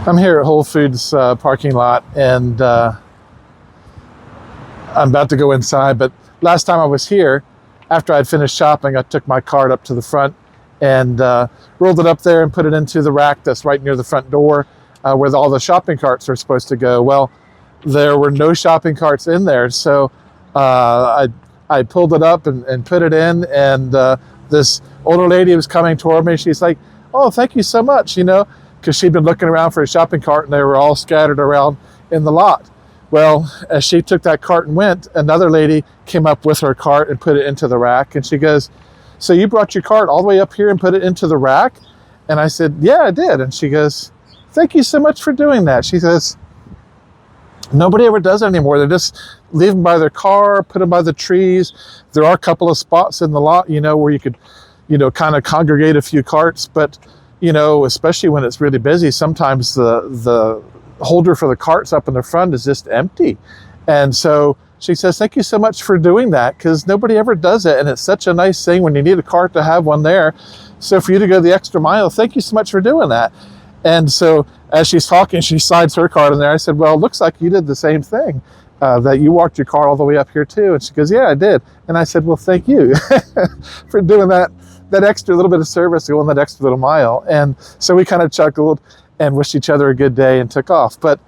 I'm here at Whole Foods parking lot, and I'm about to go inside, but last time I was here, after I'd finished shopping, I took my cart up to the front and rolled it up there and put it into the rack that's right near the front door where all the shopping carts are supposed to go. Well, there were no shopping carts in there, so I pulled it up and put it in, and this older lady was coming toward me. She's like, "Oh, thank you so much," because she'd been looking around for a shopping cart and they were all scattered around in the lot. Well, as she took that cart and went, another lady came up with her cart and put it into the rack, and she goes, "So you brought your cart all the way up here and put it into the rack?" And I said, "Yeah, I did." And she goes, "Thank you so much for doing that." She says, "Nobody ever does it anymore. They just leave them by their car, put them by the trees. There are a couple of spots in the lot, where you could, kind of congregate a few carts, but especially when it's really busy, sometimes the holder for the carts up in the front is just empty." And so she says, "Thank you so much for doing that, because nobody ever does it. And it's such a nice thing when you need a cart to have one there. So for you to go the extra mile, thank you so much for doing that." And so as she's talking, she slides her cart in there. I said, "Well, it looks like you did the same thing, that you walked your car all the way up here too." And she goes, "Yeah, I did." And I said, "Well, thank you for doing that extra little bit of service, going that extra little mile." And so we kind of chuckled and wished each other a good day and took off. But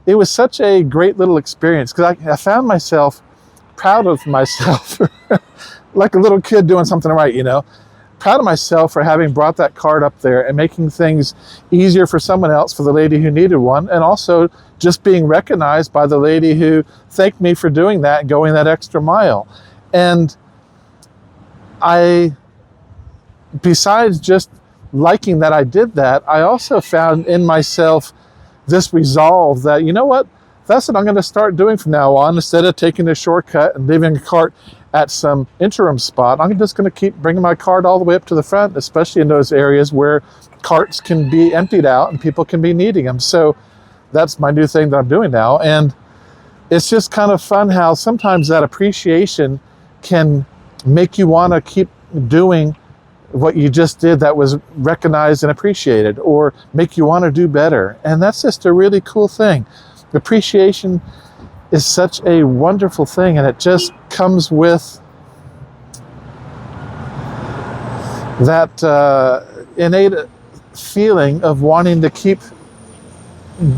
it was such a great little experience, because I found myself proud of myself, like a little kid doing something right, proud of myself for having brought that cart up there and making things easier for someone else, for the lady who needed one, and also just being recognized by the lady who thanked me for doing that and going that extra mile. And besides just liking that I did that, I also found in myself this resolve that, that's what I'm going to start doing from now on. Instead of taking a shortcut and leaving a cart at some interim spot, I'm just going to keep bringing my cart all the way up to the front, especially in those areas where carts can be emptied out and people can be needing them. So that's my new thing that I'm doing now. And it's just kind of fun how sometimes that appreciation can make you want to keep doing what you just did that was recognized and appreciated, or make you want to do better. And that's just a really cool thing. Appreciation is such a wonderful thing, and it just comes with that innate feeling of wanting to keep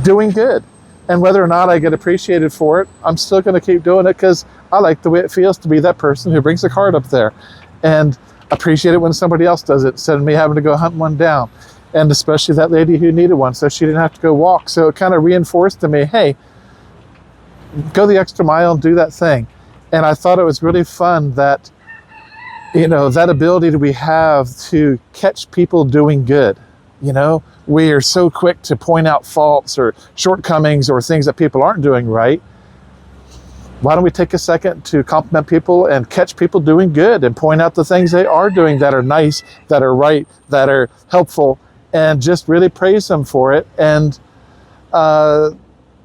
doing good. And whether or not I get appreciated for it, I'm still going to keep doing it, because I like the way it feels to be that person who brings the cart up there, and appreciate it when somebody else does it, instead of me having to go hunt one down. And especially that lady who needed one, so she didn't have to go walk. So it kind of reinforced to me, hey, go the extra mile and do that thing. And I thought it was really fun that, that ability that we have to catch people doing good. We are so quick to point out faults or shortcomings or things that people aren't doing right. Why don't we take a second to compliment people and catch people doing good and point out the things they are doing that are nice, that are right, that are helpful, and just really praise them for it, and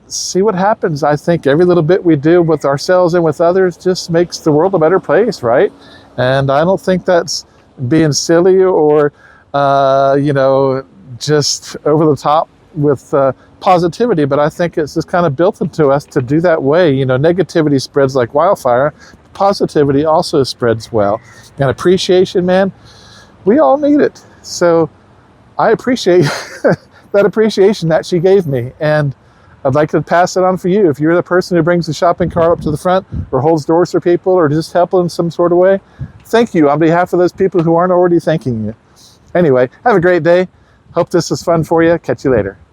see what happens. I think every little bit we do with ourselves and with others just makes the world a better place, right? And I don't think that's being silly or, just over the top with positivity, but I think it's just kind of built into us to do that way. Negativity spreads like wildfire. Positivity also spreads well. And appreciation, man, we all need it. So I appreciate that appreciation that she gave me, and I'd like to pass it on for you. If you're the person who brings the shopping cart up to the front, or holds doors for people, or just help in some sort of way, thank you on behalf of those people who aren't already thanking you. Anyway, have a great day. Hope this was fun for you. Catch you later.